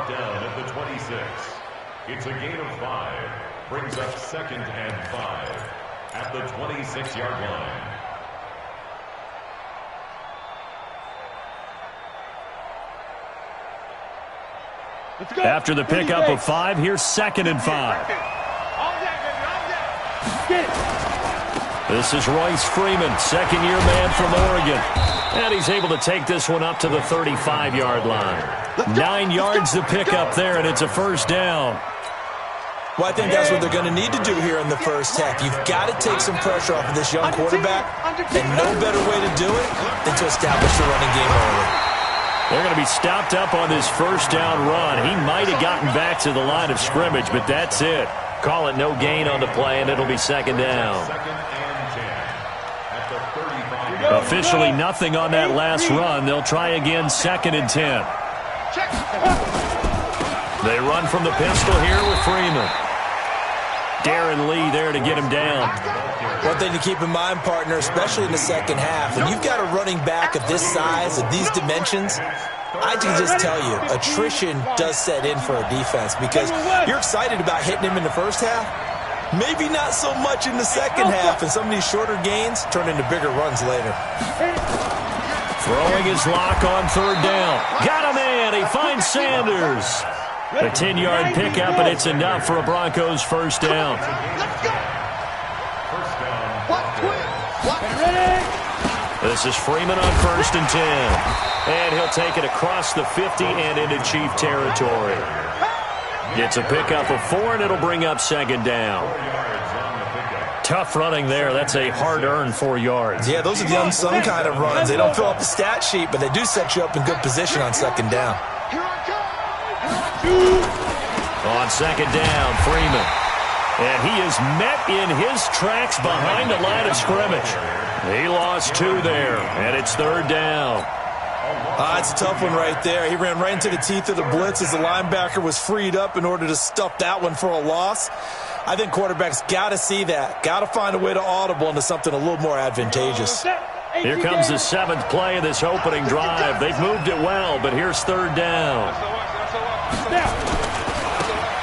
brought down at the 26. It's a gain of 5. Brings up 2nd and 5 at the 26-yard line. After the pickup of 5, here's 2nd and 5. This is Royce Freeman, second-year man from Oregon. And he's able to take this one up to the 35-yard line. 9 yards to pick up there, and it's a first down. Well, I think that's what they're going to need to do here in the first half. You've got to take some pressure off of this young quarterback, and no better way to do it than to establish the running game early. They're going to be stopped up on this first down run. He might have gotten back to the line of scrimmage, but that's it. Call it no gain on the play, and it'll be 2nd down. Officially nothing on that last run. They'll try again, 2nd and 10. They run from the pistol here with Freeman. Darren Lee there to get him down. One thing to keep in mind, partner, especially in the second half, when you've got a running back of this size, of these dimensions, I can just tell you, attrition does set in for a defense because you're excited about hitting him in the first half. Maybe not so much in the second half, and some of these shorter gains turn into bigger runs later. Throwing his lock on 3rd down. Got a man. He finds Sanders. A 10-yard pickup, and it's enough for a Broncos first down. This is Freeman on 1st and 10. And he'll take it across the 50 and into Chief territory. It's a pickup of 4, and it'll bring up 2nd down. Tough running there. That's a hard-earned 4 yards. Yeah, those are the unsung kind of runs. They don't fill up the stat sheet, but they do set you up in good position on 2nd down. On 2nd down, Freeman. And he is met in his tracks behind the line of scrimmage. He lost 2 there, and it's 3rd down. It's a tough one right there. He ran right into the teeth of the blitz as the linebacker was freed up in order to stuff that one for a loss. I think quarterbacks got to see that. Got to find a way to audible into something a little more advantageous. Here comes the 7th play of this opening drive. They've moved it well, but here's 3rd down.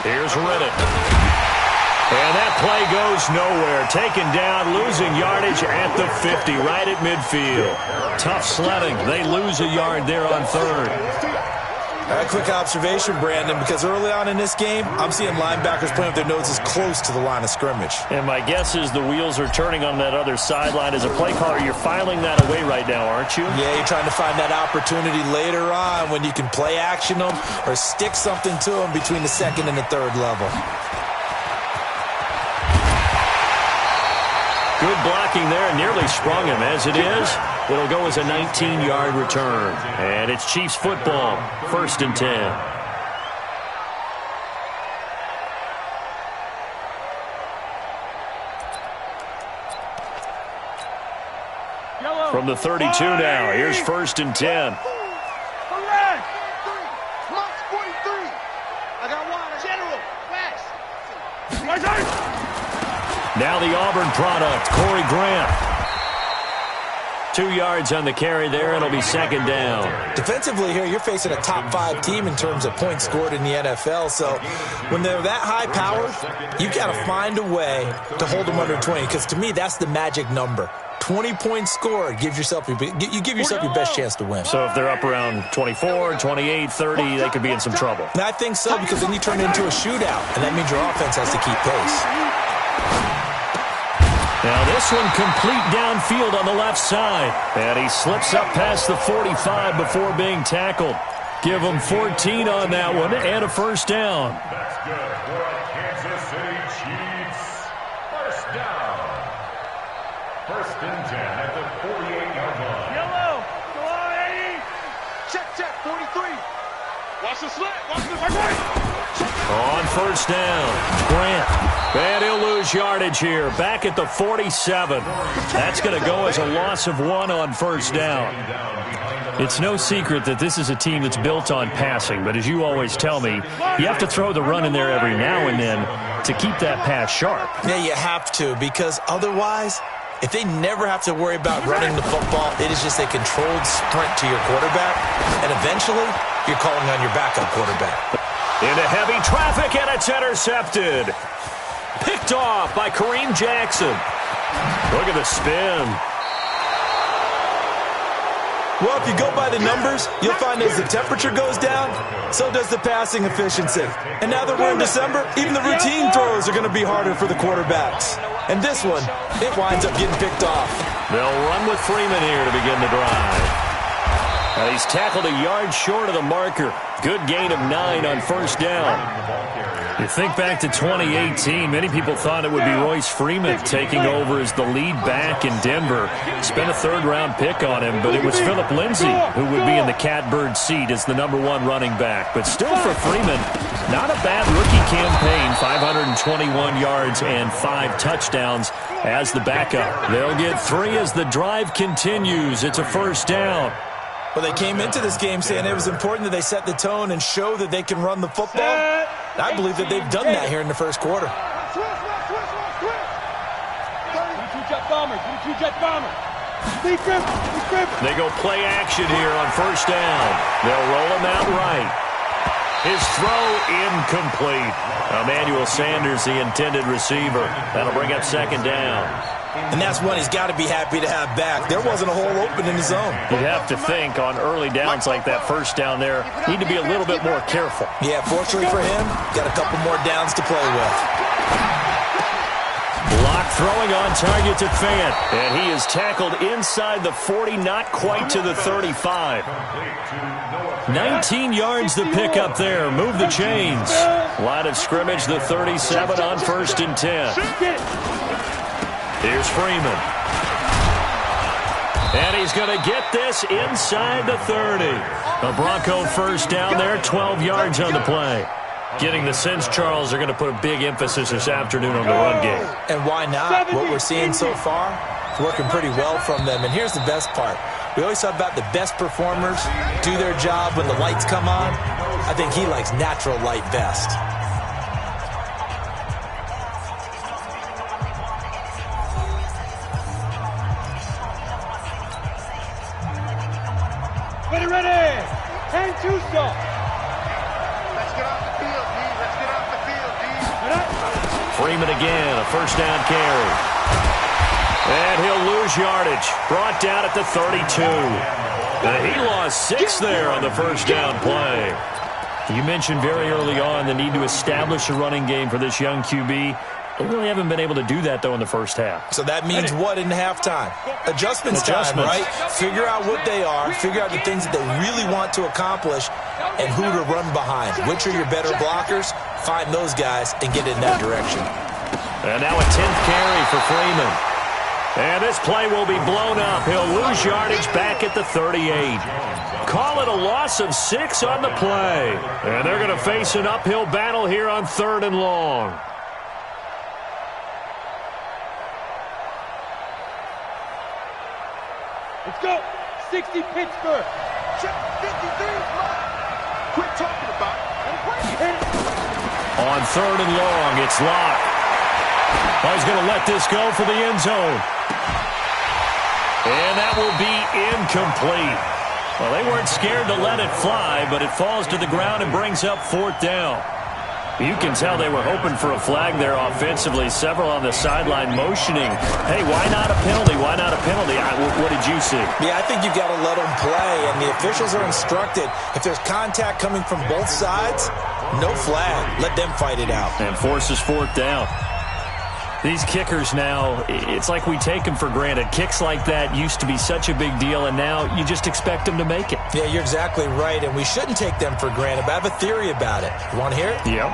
Here's Riddick. And that play goes nowhere. Taken down, losing yardage at the 50, right at midfield. Tough sledding. They lose a yard there on 3rd. A quick observation, Brandon, because early on in this game, I'm seeing linebackers playing with their noses close to the line of scrimmage. And my guess is the wheels are turning on that other sideline. As a play caller, you're filing that away right now, aren't you? Yeah, you're trying to find that opportunity later on when you can play action them or stick something to them between the 2nd and the 3rd level. Good blocking there, nearly sprung him. As it is, it'll go as a 19-yard return. And it's Chiefs football, 1st and 10. From the 32 now, here's 1st and 10. Now the Auburn product, Corey Grant. 2 yards on the carry there, and it'll be 2nd down. Defensively here, you're facing a top 5 team in terms of points scored in the NFL. So when they're that high powered, you've got to find a way to hold them under 20. Because to me, that's the magic number. 20 points scored, you give yourself your best chance to win. So if they're up around 24, 28, 30, they could be in some trouble. And I think so, because then you turn it into a shootout, and that means your offense has to keep pace. Now this one complete downfield on the left side. And he slips up past the 45 before being tackled. Give him 14 on that one and a first down. That's good for a Kansas City Chiefs. First down. 1st and 10 at the 48-yard line. Yellow. Go on, 80. Check, 43. Watch the slant. Watch the right. On first down, Grant. And he'll lose yardage here. Back at the 47. That's going to go as a loss of 1 on first down. It's no secret that this is a team that's built on passing. But as you always tell me, you have to throw the run in there every now and then to keep that pass sharp. Yeah, you have to, because otherwise, if they never have to worry about running the football, it is just a controlled sprint to your quarterback. And eventually, you're calling on your backup quarterback. Into heavy traffic, and it's intercepted. Picked off by Kareem Jackson. Look at the spin. Well, if you go by the numbers, you'll find as the temperature goes down, so does the passing efficiency. And now that we're in December, even the routine throws are going to be harder for the quarterbacks. And this one, it winds up getting picked off. They'll run with Freeman here to begin the drive. He's tackled a yard short of the marker. Good gain of 9 on first down. You think back to 2018, many people thought it would be Royce Freeman taking over as the lead back in Denver. Spent a third-round pick on him, but it was Phillip Lindsay who would be in the catbird seat as the #1 running back. But still for Freeman, not a bad rookie campaign, 521 yards and 5 touchdowns as the backup. They'll get 3 as the drive continues. It's a first down. Well, they came into this game saying it was important that they set the tone and show that they can run the football. I believe that they've done that here in the first quarter. They go play action here on first down. They'll roll him out right. His throw incomplete. Emmanuel Sanders, the intended receiver. That'll bring up second down. And that's one he's got to be happy to have back. There wasn't a hole open in the zone. You'd have to think on early downs like that first down there, need to be a little bit more careful. Yeah, fortunately for him, got a couple more downs to play with. Block throwing on target to Fant. And he is tackled inside the 40, not quite to the 35. 19 yards the pick up there. Move the chains. Line of scrimmage, the 37 on 1st and 10. Here's Freeman. And he's going to get this inside the 30. A Bronco first down there, 12 yards on the play. Getting the sense, Charles, are going to put a big emphasis this afternoon on the run game. And why not? What we're seeing so far is working pretty well from them. And here's the best part. We always talk about the best performers do their job when the lights come on. I think he likes natural light best. Ready. And Tuso. Let's get off the field, D. Let's get off the field, D. Freeman again, a first down carry. And he'll lose yardage. Brought down at the 32. He lost 6 there on the first down play. You mentioned very early on the need to establish a running game for this young QB. They really haven't been able to do that, though, in the first half. So that means what in halftime? Adjustments time, right? Figure out what they are, figure out the things that they really want to accomplish, and who to run behind. Which are your better blockers? Find those guys and get in that direction. And now a 10th carry for Freeman. And this play will be blown up. He'll lose yardage back at the 38. Call it a loss of 6 on the play. And they're going to face an uphill battle here on 3rd and long. Let's go. 60 Pittsburgh. Check 53. Quit talking about it. On 3rd and long, it's Locke. He's going to let this go for the end zone. And that will be incomplete. Well, they weren't scared to let it fly, but it falls to the ground and brings up 4th down. You can tell they were hoping for a flag there offensively. Several on the sideline motioning. Hey, why not a penalty? Why not a penalty? What did you see? Yeah, I think you've got to let them play, and the officials are instructed. If there's contact coming from both sides, no flag. Let them fight it out. And forces 4th down. These kickers now, it's like we take them for granted. Kicks like that used to be such a big deal, and now you just expect them to make it. Yeah, you're exactly right, and we shouldn't take them for granted, but I have a theory about it. You want to hear it? Yep.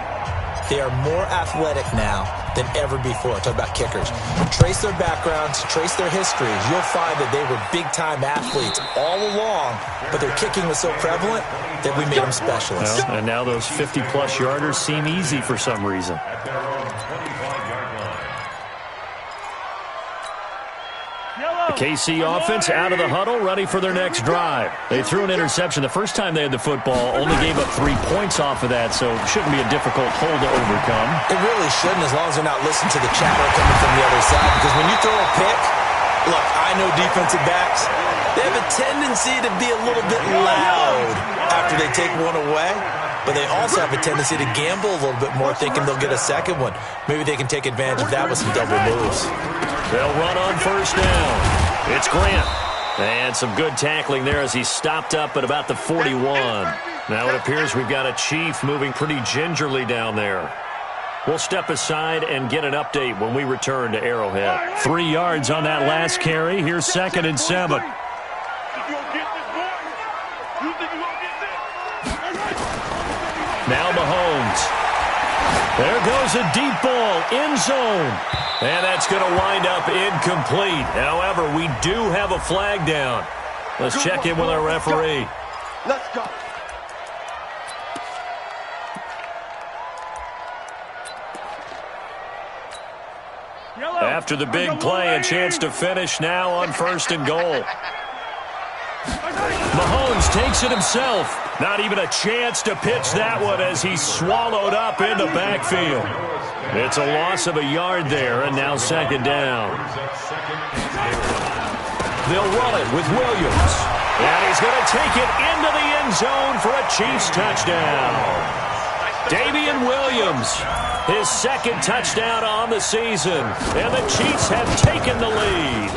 They are more athletic now than ever before. Talk about kickers. Trace their backgrounds, trace their histories. You'll find that they were big-time athletes all along, but their kicking was so prevalent that we made them specialists. Well, and now those 50-plus yarders seem easy for some reason. The KC offense out of the huddle, ready for their next drive. They threw an interception the first time they had the football, only gave up 3 points off of that, so it shouldn't be a difficult hole to overcome. It really shouldn't, as long as they're not listening to the chatter coming from the other side, because when you throw a pick, Look, I know defensive backs. They have a tendency to be a little bit loud after they take one away, but they also have a tendency to gamble a little bit more, thinking they'll get a second one. Maybe they can take advantage of that with some double moves. They'll run on first down. It's Grant. And some good tackling there as he stopped up at about the 41. Now it appears we've got a Chief moving pretty gingerly down there. We'll step aside and get an update when we return to Arrowhead. 3 yards on that last carry. Here's 2nd and 7. Now Mahomes. There goes a deep ball, end zone. And that's going to wind up incomplete. However, we do have a flag down. Let's check in with our referee. Let's go. After the big play, a chance to finish now on 1st and goal. Mahomes takes it himself. Not even a chance to pitch that one as he's swallowed up in the backfield. It's a loss of a yard there, and now 2nd down. They'll run it with Williams. And he's going to take it into the end zone for a Chiefs touchdown. Damian Williams, his 2nd touchdown on the season. And the Chiefs have taken the lead.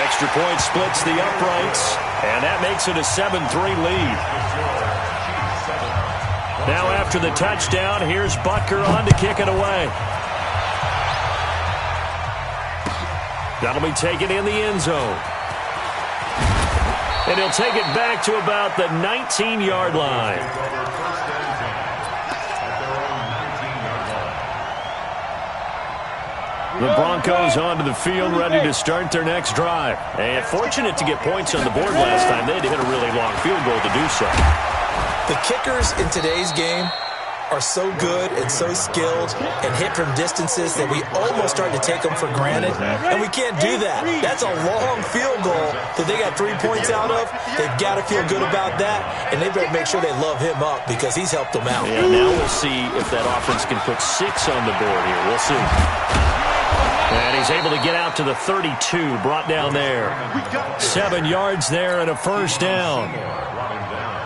Extra point splits the uprights, and that makes it a 7-3 lead. Now after the touchdown, here's Butker on to kick it away. That'll be taken in the end zone. And he'll take it back to about the 19-yard line. The Broncos onto the field, ready to start their next drive. And fortunate to get points on the board last time. They had to hit a really long field goal to do so. The kickers in today's game are so good and so skilled and hit from distances that we almost start to take them for granted. And we can't do that. That's a long field goal that they got 3 points out of. They've got to feel good about that, and they better make sure they love him up because he's helped them out. Yeah, now we'll see if that offense can put 6 on the board here. We'll see. And he's able to get out to the 32, brought down there. 7 yards there and a 1st down.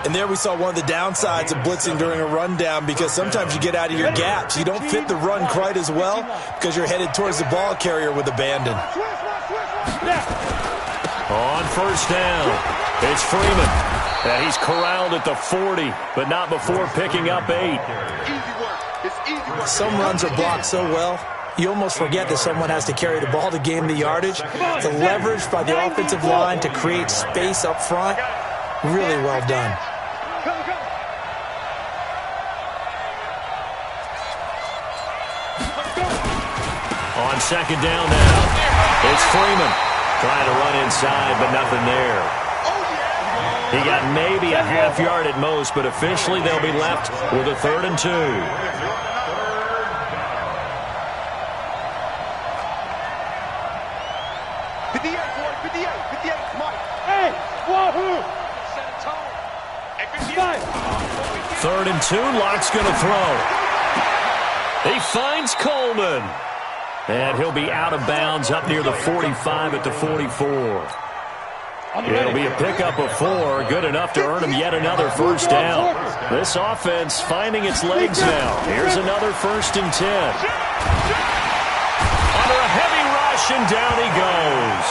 And there we saw one of the downsides of blitzing during a rundown, because sometimes you get out of your gaps. You don't fit the run quite as well because you're headed towards the ball carrier with abandon. On 1st down, it's Freeman. And he's corralled at the 40, but not before picking up 8. Some runs are blocked so well, you almost forget that someone has to carry the ball to gain the yardage. The leverage by the offensive line to create space up front, really well done. On 2nd down now, it's Freeman trying to run inside, but nothing there. He got maybe a half yard at most, but officially they'll be left with a 3rd and 2. Third and 2, Locke's going to throw. He finds Coleman. And he'll be out of bounds up near the 45 at the 44. It'll be a pickup of 4, good enough to earn him yet another 1st down. This offense finding its legs now. Here's another 1st and 10. Under a heavy rush, and down he goes.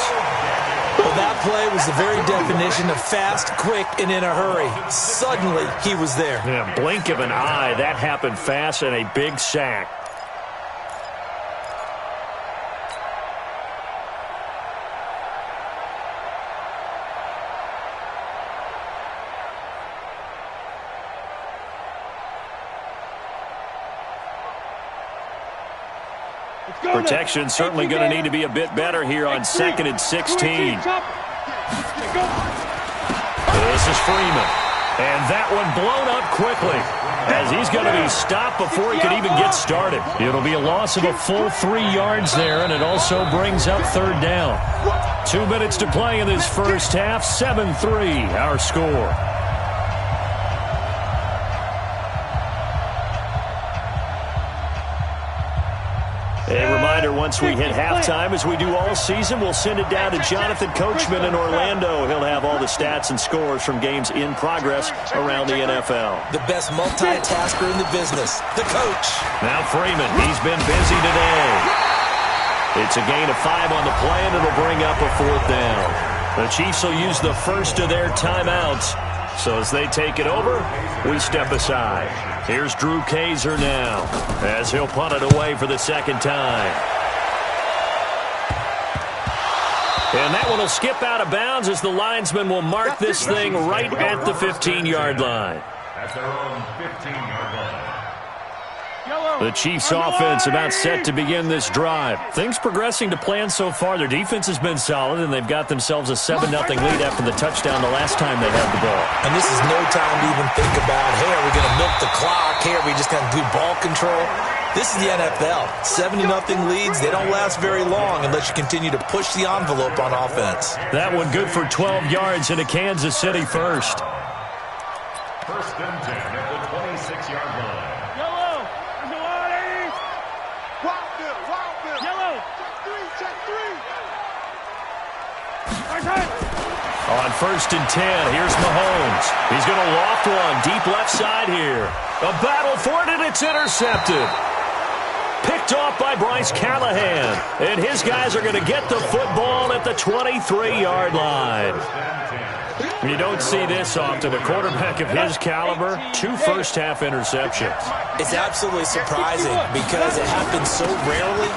Well, that play was the very definition of fast, quick, and in a hurry. Suddenly, he was there. Yeah, blink of an eye. That happened fast, and a big sack. Protection certainly going to need to be a bit better here on 2nd and 16. This is Freeman. And that one blown up quickly as he's going to be stopped before he can even get started. It'll be a loss of a full 3 yards there, and it also brings up 3rd down. 2 minutes to play in this first half. 7-3 our score. A reminder reminder, once we hit halftime, as we do all season, we'll send it down to Jonathan Coachman in Orlando. He'll have all the stats and scores from games in progress around the NFL. The best multitasker in the business, the coach. Now Freeman, he's been busy today. It's a gain of 5 on the play, and it'll bring up a 4th down. The Chiefs will use the first of their timeouts. So as they take it over, we step aside. Here's Drew Kaiser now, as he'll punt it away for the 2nd time. And that one will skip out of bounds as the linesman will mark this thing right at the 15-yard line. At their own 15-yard line. The Chiefs offense about set to begin this drive. Things progressing to plan so far. Their defense has been solid, and they've got themselves a 7-0 lead after the touchdown the last time they had the ball. And this is no time to even think about, hey, are we going to milk the clock? Hey, are we just going to do ball control? This is the NFL. 7-0 leads, they don't last very long unless you continue to push the envelope on offense. That one good for 12 yards into Kansas City first. First and 10 at the 26-yard line. On first and 10, here's Mahomes. He's going to loft one deep left side here. A battle for it, and it's intercepted. Picked off by Bryce Callahan. And his guys are going to get the football at the 23-yard line. You don't see this often. A quarterback of his caliber, 2 first-half interceptions. It's absolutely surprising because it happens so rarely.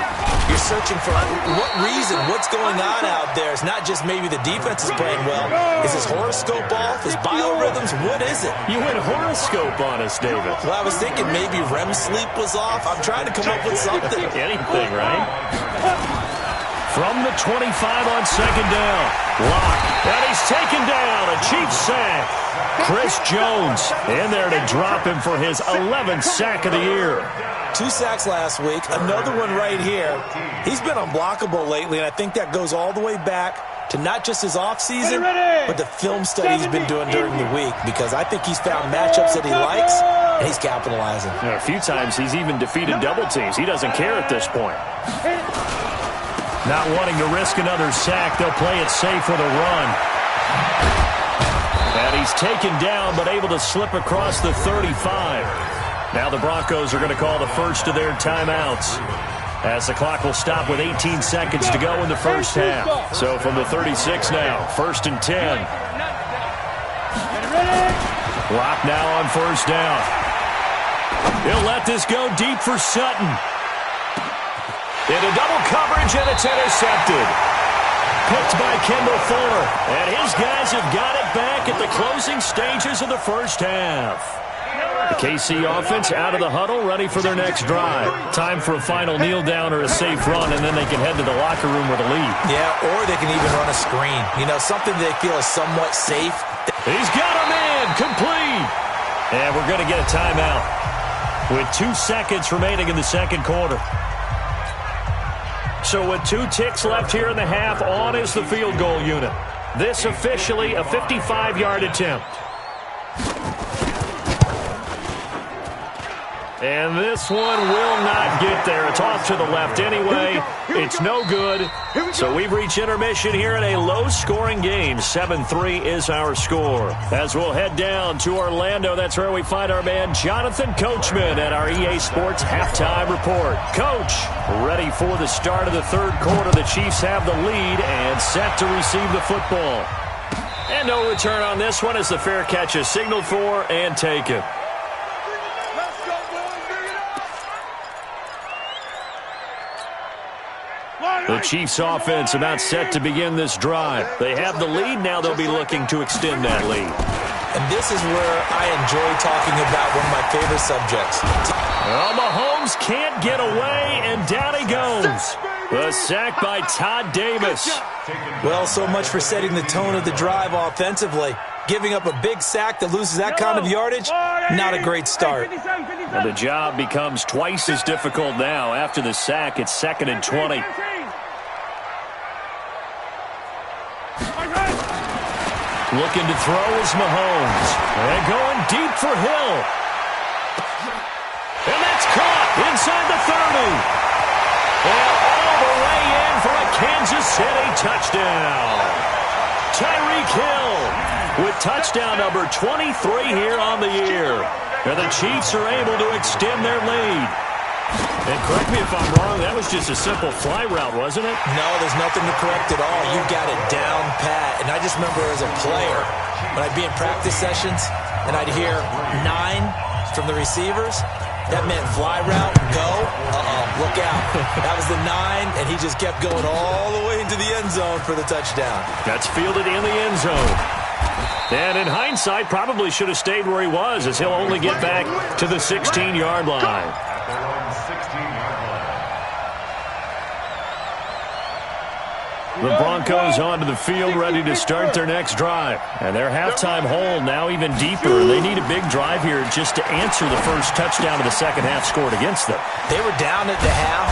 You're searching for what reason, what's going on out there. It's not just maybe the defense is playing well. Is his horoscope off? His biorhythms? What is it? You went horoscope on us, David. Well, I was thinking maybe REM sleep was off. I'm trying to come up with something. Anything, right? From the 25 on 2nd down. Lock. And he's taken down. A Chiefs sack. Chris Jones in there to drop him for his 11th sack of the year. 2 sacks last week. Another one right here. He's been unblockable lately, and I think that goes all the way back to not just his offseason, but the film study he's been doing during the week, because I think he's found matchups that he likes, and he's capitalizing. A few times he's even defeated double teams. He doesn't care at this point. Not wanting to risk another sack, they'll play it safe with a run. And he's taken down, but able to slip across the 35. Now the Broncos are going to call the first of their timeouts, as the clock will stop with 18 seconds to go in the first half. So from the 36 now, first and 10. Lock now on first down. He'll let this go deep for Sutton. Into double coverage, and it's intercepted. Picked by Kendall Fuller. And his guys have got it back at the closing stages of the first half. The KC offense out of the huddle, ready for their next drive. Time for a final kneel down or a safe run, and then they can head to the locker room with a lead. Yeah, or they can even run a screen. You know, something they feel is somewhat safe. He's got a man, complete. And we're going to get a timeout with 2 seconds remaining in the second quarter. So with 2 ticks left here in the half, on is the field goal unit. This officially a 55-yard attempt. And this one will not get there. It's off to the left anyway. It's no good. So we've reached intermission here in a low-scoring game. 7-3 is our score. As we'll head down to Orlando, that's where we find our man Jonathan Coachman at our EA Sports Halftime Report. Coach, ready for the start of the third quarter. The Chiefs have the lead and set to receive the football. And no return on this one as the fair catch is signaled for and taken. The Chiefs offense about set to begin this drive. They have the lead. Now they'll be looking to extend that lead. And this is where I enjoy talking about one of my favorite subjects. Well, Mahomes can't get away, and down he goes. The sack by Todd Davis. Well, so much for setting the tone of the drive offensively. Giving up a big sack that loses that kind of yardage, not a great start. And the job becomes twice as difficult now. After the sack, it's 2nd and 20. Looking to throw is Mahomes. And going deep for Hill. And that's caught inside the 30. And Kansas City touchdown. Tyreek Hill with touchdown number 23 here on the year. And the Chiefs are able to extend their lead. And correct me if I'm wrong, that was just a simple fly route, wasn't it? No, there's nothing to correct at all. You got it down pat. And I just remember as a player, when I'd be in practice sessions, and I'd hear 9 from the receivers, that meant fly route, go, look out. That was the 9, and he just kept going all the way into the end zone for the touchdown. That's fielded in the end zone. And in hindsight, probably should have stayed where he was, as he'll only get back to the 16-yard line. The Broncos onto the field, ready to start their next drive. And their halftime hole now even deeper. They need a big drive here just to answer the first touchdown of the second half scored against them. They were down at the half.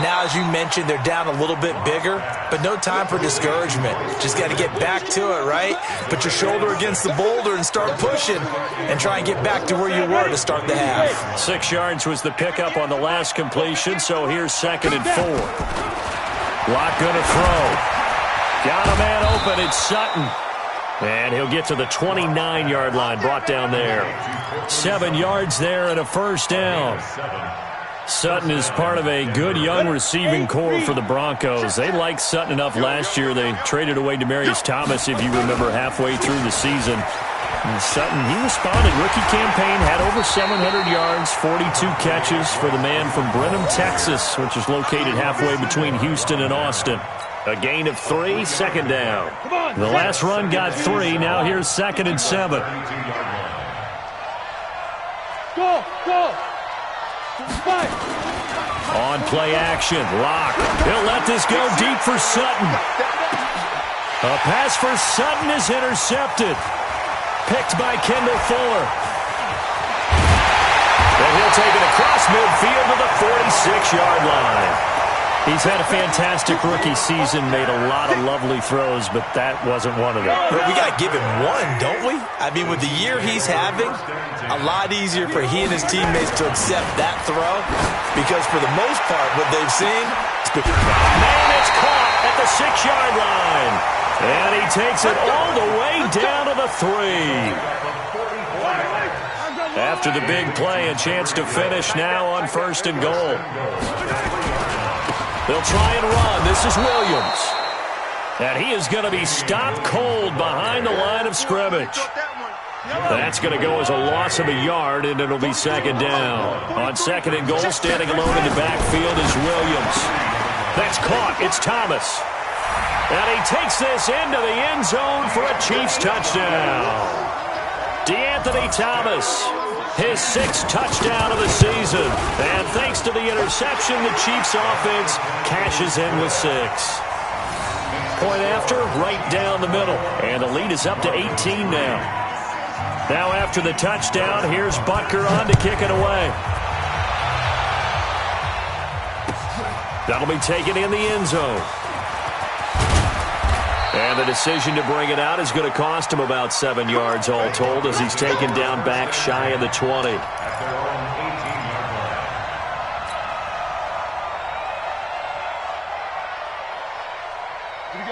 Now, as you mentioned, they're down a little bit bigger, but no time for discouragement. Just got to get back to it, right? Put your shoulder against the boulder and start pushing and try and get back to where you were to start the half. 6 yards was the pickup on the last completion, so here's 2nd and 4. Lock going to throw. Got a man open. It's Sutton. And he'll get to the 29-yard line, brought down there. 7 yards there and a first down. Sutton is part of a good young receiving core for the Broncos. They liked Sutton enough last year. They traded away Demaryius Thomas, if you remember, halfway through the season. And Sutton, he responded. Rookie campaign, had over 700 yards, 42 catches for the man from Brenham, Texas, which is located halfway between Houston and Austin. A gain of 3, 2nd down. The last run got 3. Now here's 2nd and 7. Go, go. Fight. On play action, Lock. He'll let this go deep for Sutton. A pass for Sutton is intercepted. Picked by Kendall Fuller. And he'll take it across midfield to the 46-yard line. He's had a fantastic rookie season, made a lot of lovely throws, but that wasn't one of them. But we got to give him one, don't we? I mean, with the year he's having, a lot easier for he and his teammates to accept that throw, because for the most part, what they've seen... Man, it's caught at the 6-yard line. And he takes it all the way down to the 3. After the big play, a chance to finish now on 1st and goal. They'll try and run. This is Williams. And he is going to be stopped cold behind the line of scrimmage. That's going to go as a loss of a yard, and it'll be 2nd down. On 2nd and goal, standing alone in the backfield is Williams. That's caught. It's Thomas. And he takes this into the end zone for a Chiefs touchdown. DeAnthony Thomas, his 6th touchdown of the season. And thanks to the interception, the Chiefs offense cashes in with 6. Point after, right down the middle. And the lead is up to 18 now. Now after the touchdown, here's Butker on to kick it away. That'll be taken in the end zone. And the decision to bring it out is going to cost him about 7 yards all told, as he's taken down back shy of the 20.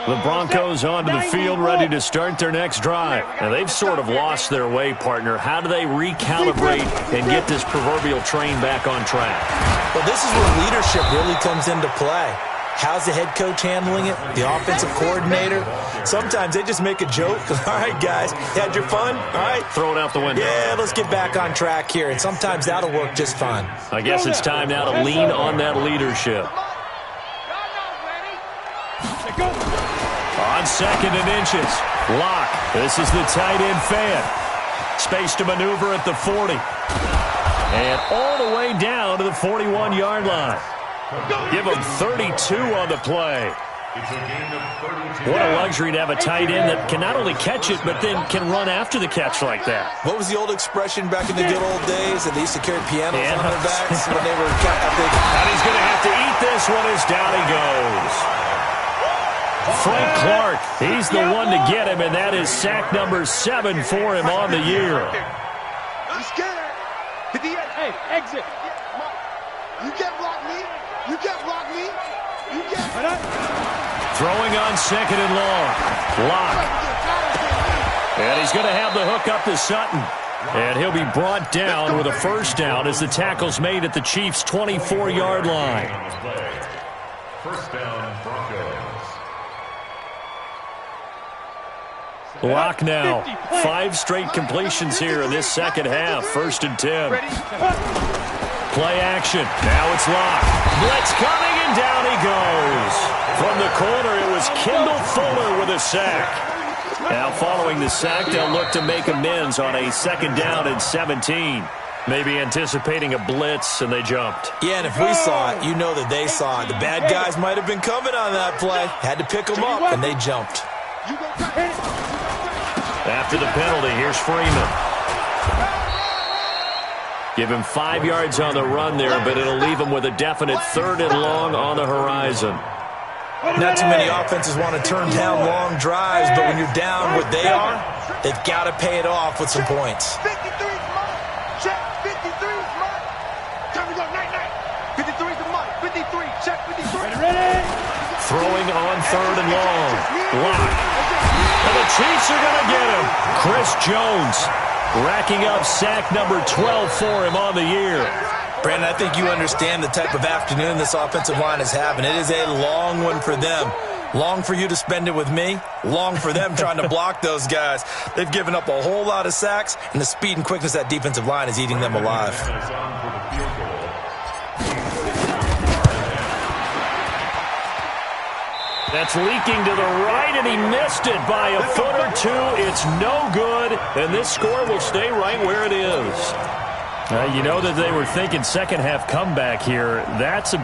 The Broncos onto the field, ready to start their next drive. And they've sort of lost their way, partner. How do they recalibrate and get this proverbial train back on track? Well, this is where leadership really comes into play. How's the head coach handling it? The offensive coordinator? Sometimes they just make a joke. All right, guys, you had your fun? All right. Throw it out the window. Yeah, let's get back on track here. And sometimes that'll work just fine. I guess it's time now to lean on that leadership. On 2nd and inches, Lock. This is the tight end fan. Space to maneuver at the 40. And all the way down to the 41-yard line. Give him 32 on the play. What a luxury to have a tight end that can not only catch it, but then can run after the catch like that. What was the old expression back in the good old days that they used to carry pianos on their backs when they were I think. And he's going to have to eat this one as down he goes. Frank Clark, he's the one to get him, and that is sack number 7 for him on the year. Hey, exit. You can't block me. You can't block me. You can't. Throwing on second and long. Lock. And he's going to have the hook up to Sutton. And he'll be brought down with a first down as the tackle's made at the Chiefs' 24-yard line. First down, Broncos. Lock now. 5 straight completions here in this second half. First and 10. Play action. Now it's Lock. Blitz coming, and down he goes. From the corner, it was Kendall Fuller with a sack. Now following the sack, they'll look to make amends on a second down and 17. Maybe anticipating a blitz, and they jumped. Yeah, and if we saw it, you know that they saw it. The bad guys might have been coming on that play. Had to pick them up, and they jumped. After the penalty, here's Freeman. Give him 5 yards on the run there, but it'll leave him with a definite third and long on the horizon. Not too many offenses want to turn down long drives, but when you're down what they are, they've got to pay it off with some points. 53 is mine. Check. 53 is mine. Time to go. Night. 53 is mine. 53. Check. 53. Ready. Throwing on third and long. Lock. And the Chiefs are going to get him. Chris Jones racking up sack number 12 for him on the year. Brandon, I think you understand the type of afternoon this offensive line is having. It is a long one for them. Long for you to spend it with me. Long for them trying to block those guys. They've given up a whole lot of sacks, and the speed and quickness of that defensive line is eating them alive. That's leaking to the right, and he missed it by a foot or two. It's no good, and this score will stay right where it is. You know that they were thinking second half comeback here. That's a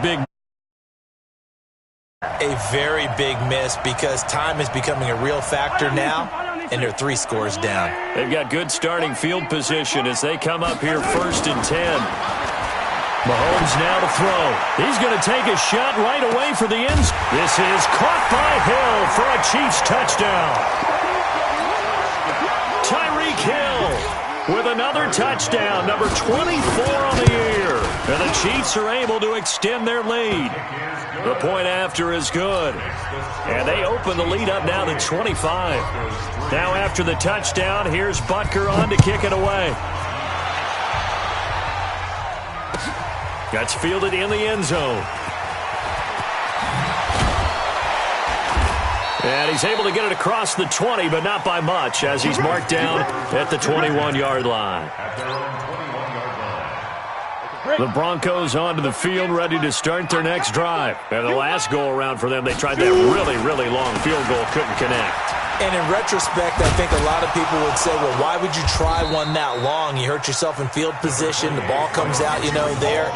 very big miss because time is becoming a real factor now, and they're 3 scores down. They've got good starting field position as they come up here first and 10. Mahomes now to throw. He's going to take a shot right away for the ends. This is caught by Hill for a Chiefs touchdown. Tyreek Hill with another touchdown, number 24 on the year. And the Chiefs are able to extend their lead. The point after is good. And they open the lead up now to 25. Now after the touchdown, here's Butker on to kick it away. That's fielded in the end zone. And he's able to get it across the 20, but not by much, as he's marked down at the 21-yard line. The Broncos onto the field, ready to start their next drive. And the last go-around for them, they tried that really long field goal, couldn't connect. And in retrospect, I think a lot of people would say, well, why would you try one that long? You hurt yourself in field position. The ball comes out, there.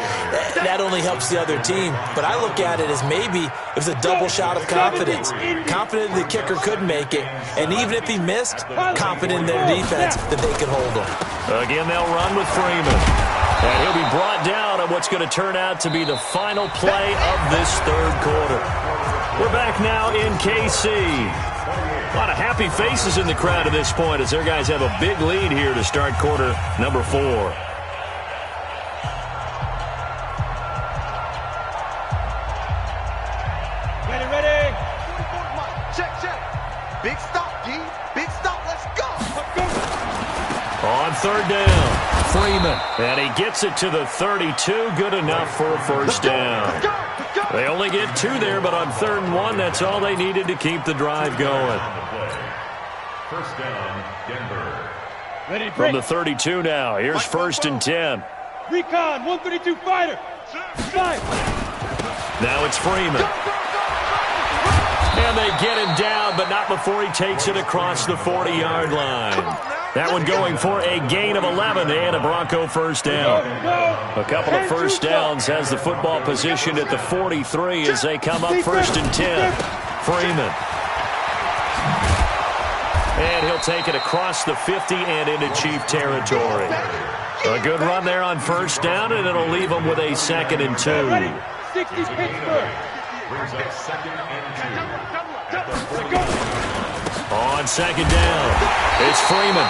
That only helps the other team. But I look at it as maybe it was a double shot of confidence. Confident the kicker could make it. And even if he missed, confident in their defense that they could hold him. Again, they'll run with Freeman. And he'll be brought down on what's going to turn out to be the final play of this third quarter. We're back now in KC. A lot of happy faces in the crowd at this point as their guys have a big lead here to start quarter number 4. Ready. Check. Big stop, D. Big stop. Let's go. On third down, Freeman. And he gets it to the 32. Good enough for a first down. They only get 2 there, but on third and 1, that's all they needed to keep the drive going. First down, Denver. Ready, From the 32 now, here's first and 10. Recon, 132 fighter. Fight. Now it's Freeman. And they get him down, but not before he takes it across the 40-yard line. That one going for a gain of 11 and a Bronco first down. A couple of first downs has the football position at the 43 as they come up first and 10. Freeman. And he'll take it across the 50 and into Chief territory. A good run there on first down, and it'll leave them with a second and 2. 60 Pittsburgh. Brings up second and 2. On second down, it's Freeman.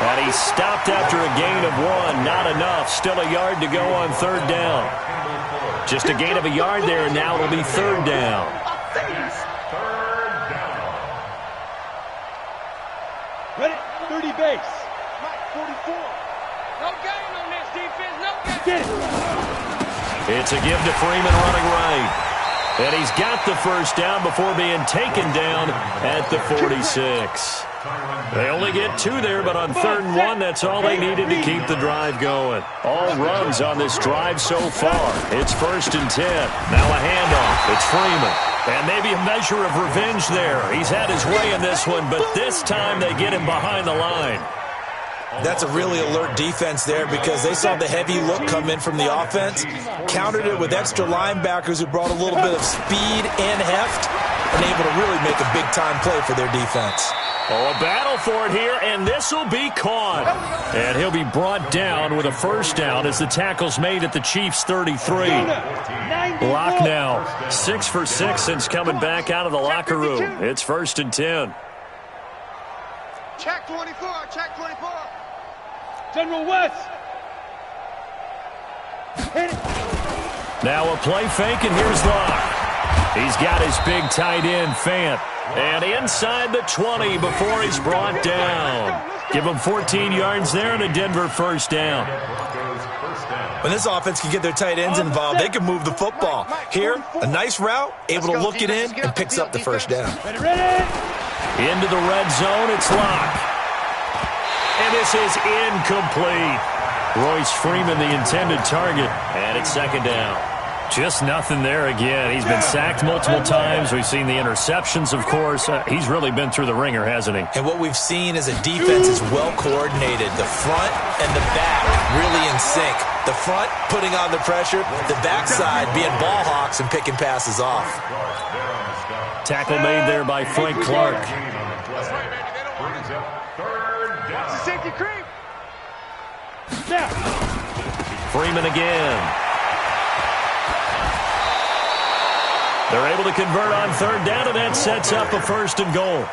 And he's stopped after a gain of 1. Not enough. Still a yard to go on third down. Just a gain of a yard there, and now it'll be third down. Third 30 base. 44. No gain on this defense. No gain. Get it. It's a give to Freeman running right. And he's got the first down before being taken down at the 46. They only get 2 there, but on 3rd and 1, that's all they needed to keep the drive going. All runs on this drive so far. It's 1st and 10. Now a handoff. It's Freeman. And maybe a measure of revenge there. He's had his way in this one, but this time they get him behind the line. That's a really alert defense there because they saw the heavy look come in from the offense, countered it with extra linebackers who brought a little bit of speed and heft, and able to really make a big-time play for their defense. Oh, a battle for it here, and this will be caught. And he'll be brought down with a first down as the tackle's made at the Chiefs' 33. Lock now, 6 for 6 since coming back out of the locker room. It's 1st and 10. Check 24, check 24. General West. Hit it. Now a play fake, and here's Locke. He's got his big tight end, Fant. And inside the 20 before he's brought down. Give him 14 yards there and a Denver first down. When this offense can get their tight ends involved, they can move the football. Here, a nice route, able to look it in, and picks up the first down. Into the red zone, it's Locke. And this is incomplete. Royce Freeman, the intended target, and it's 2nd down. Just nothing there again. He's been sacked multiple times. We've seen the interceptions, of course. He's really been through the ringer, hasn't he? And what we've seen is a defense is well coordinated. The front and the back really in sync. The front putting on the pressure, the backside being ball hawks and picking passes off. Tackle made there by Frank Clark. Safety creep. Freeman again. They're able to convert on 3rd down, and that sets up a 1st and goal.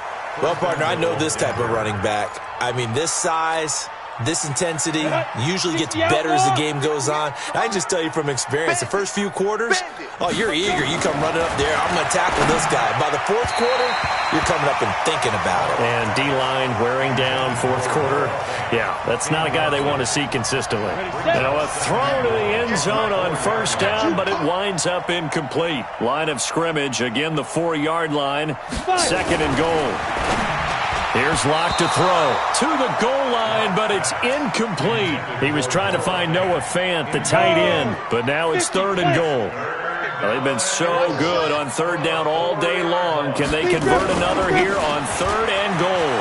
Well, partner, I know this type of running back. I mean, this size, this intensity usually gets better as the game goes on. And I just tell you from experience, the first few quarters, oh, you're eager. You come running up there, I'm going to tackle this guy. By the 4th quarter, you're coming up and thinking about it. And D-line wearing down 4th quarter. Yeah, that's not a guy they want to see consistently. Now a throw to the end zone on 1st down, but it winds up incomplete. Line of scrimmage, again the 4-yard line. 2nd and goal. Here's Locke to throw to the goal line, but it's incomplete. He was trying to find Noah Fant, the tight end, but now it's 3rd and goal. Well, they've been so good on 3rd down all day long. Can they convert another here on 3rd and goal?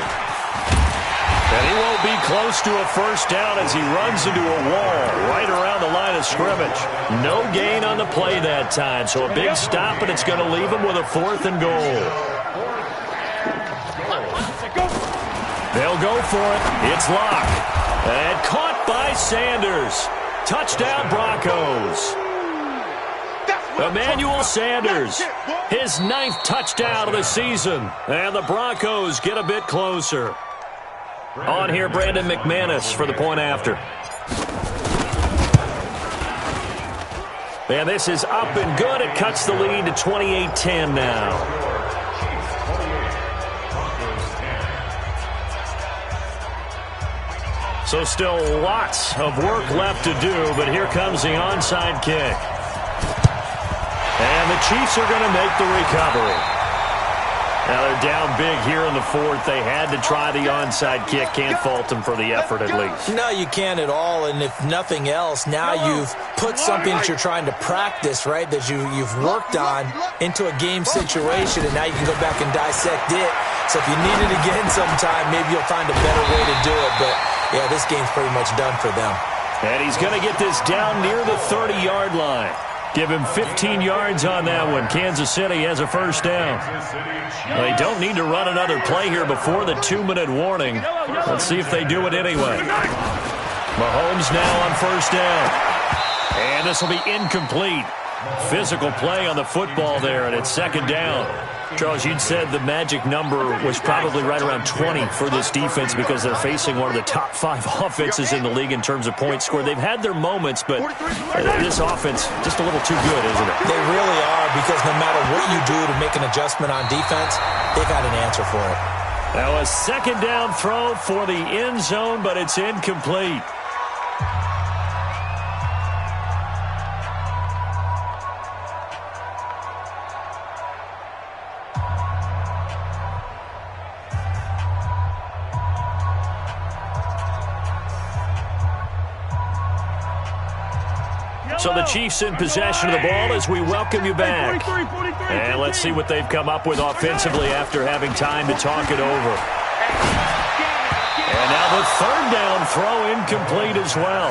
And he won't be close to a first down as he runs into a wall right around the line of scrimmage. No gain on the play that time, so a big stop, and it's going to leave him with a 4th and goal. They'll go for it. It's Locke. And caught by Sanders. Touchdown, Broncos. Emmanuel Sanders, his 9th touchdown of the season. And the Broncos get a bit closer. On here, Brandon McManus for the point after. And this is up and good. It cuts the lead to 28-10 now. So still lots of work left to do, but here comes the onside kick. And the Chiefs are going to make the recovery. Now they're down big here in the 4th. They had to try the onside kick. Can't fault them for the effort at least. No, you can't at all. And if nothing else, now you've put something that you're trying to practice, right, that you've worked on into a game situation, and now you can go back and dissect it. So if you need it again sometime, maybe you'll find a better way to do it. But, yeah, this game's pretty much done for them. And he's going to get this down near the 30-yard line. Give him 15 yards on that one. Kansas City has a first down. They don't need to run another play here before the 2-minute warning. Let's see if they do it anyway. Mahomes now on first down. And this will be incomplete. Physical play on the football there, and it's 2nd down. Charles, you'd said the magic number was probably right around 20 for this defense because they're facing one of the top 5 offenses in the league in terms of points scored. They've had their moments, but this offense just a little too good, isn't it? They really are, because no matter what you do to make an adjustment on defense, they've had an answer for it. Now a second down throw for the end zone, but it's incomplete. So the Chiefs in possession of the ball as we welcome you back. And let's see what they've come up with offensively after having time to talk it over. And now the third down throw incomplete as well.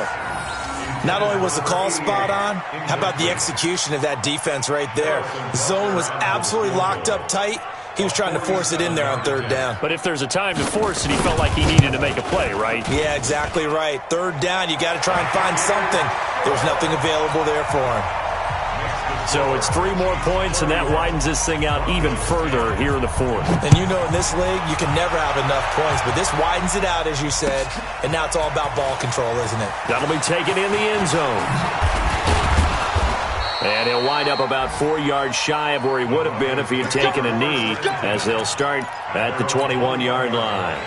Not only was the call spot on, how about the execution of that defense right there? The zone was absolutely locked up tight. He was trying to force it in there on third down. But if there's a time to force it, he felt like he needed to make a play, right? Yeah, exactly right. Third down, you got to try and find something. There's nothing available there for him. So it's 3 more points, and that widens this thing out even further here in the fourth. And you know in this league, you can never have enough points, but this widens it out, as you said, and now it's all about ball control, isn't it? That'll be taken in the end zone. And he'll wind up about 4 yards shy of where he would have been if he had taken a knee, as they'll start at the 21-yard line.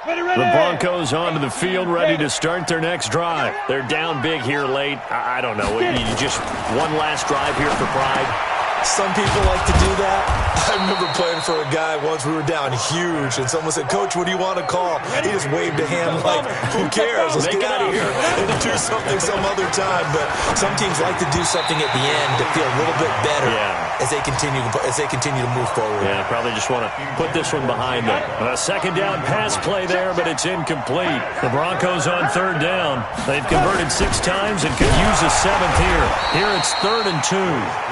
The Broncos onto the field, ready to start their next drive. They're down big here late. I don't know. You just one last drive here for pride. Some people like to do that. I remember playing for a guy once. We were down huge, and someone said, "Coach, what do you want to call?" He just waved a hand like, "Who cares? Let's get out of here and do something some other time." But some teams like to do something at the end to feel a little bit better as they continue to move forward. Yeah, probably just want to put this one behind them. A second down pass play there, but it's incomplete. The Broncos on third down. They've converted 6 times and could use a 7th here. Here it's 3rd and 2,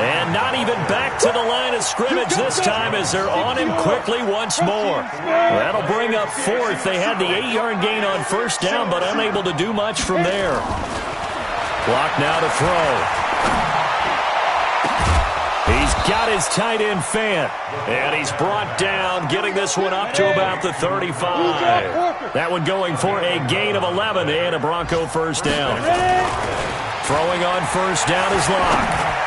and not even back to the line of scrimmage this time as they're on him quickly once more. That'll bring up 4th. They had the 8-yard gain on first down, but unable to do much from there. Clock now to throw. He's got his tight end Fant, and he's brought down, getting this one up to about the 35. That one going for a gain of 11 and a Bronco first down. Throwing on first down is Locke.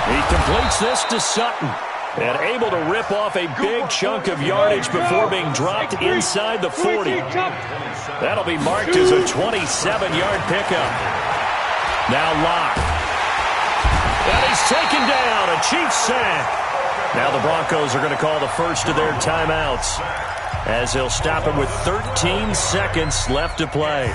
He completes this to Sutton and able to rip off a big chunk of yardage before being dropped inside the 40. That'll be marked as a 27-yard pickup. Now Locke. And he's taken down, a Chiefs sack. Now the Broncos are going to call the first of their timeouts as they'll stop it with 13 seconds left to play.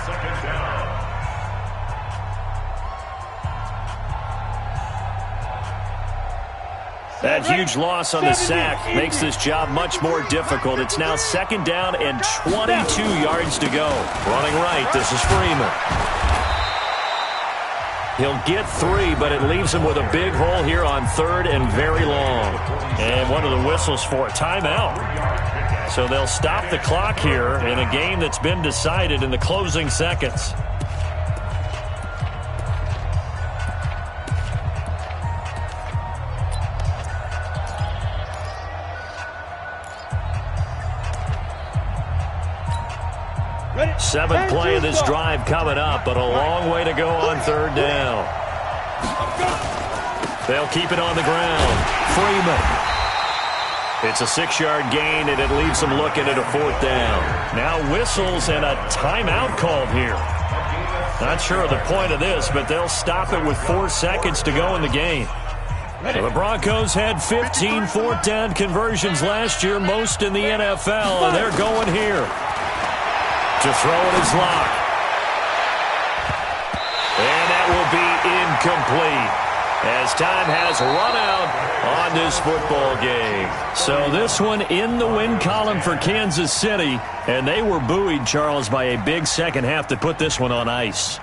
That huge loss on the sack makes this job much more difficult. It's now 2nd down and 22 yards to go. Running right, this is Freeman. He'll get 3, but it leaves him with a big hole here on 3rd and very long. And one of the whistles for a timeout. So they'll stop the clock here in a game that's been decided in the closing seconds. Seventh play of this drive coming up, but a long way to go on 3rd down. They'll keep it on the ground. Freeman. It's a 6-yard gain, and it leaves them looking at a 4th down. Now whistles and a timeout called here. Not sure of the point of this, but they'll stop it with 4 seconds to go in the game. So the Broncos had 15 4th down conversions last year, most in the NFL, and they're going here. To throw it is Locke. And that will be incomplete as time has run out on this football game. So this one in the win column for Kansas City, and they were buoyed, Charles, by a big second half to put this one on ice.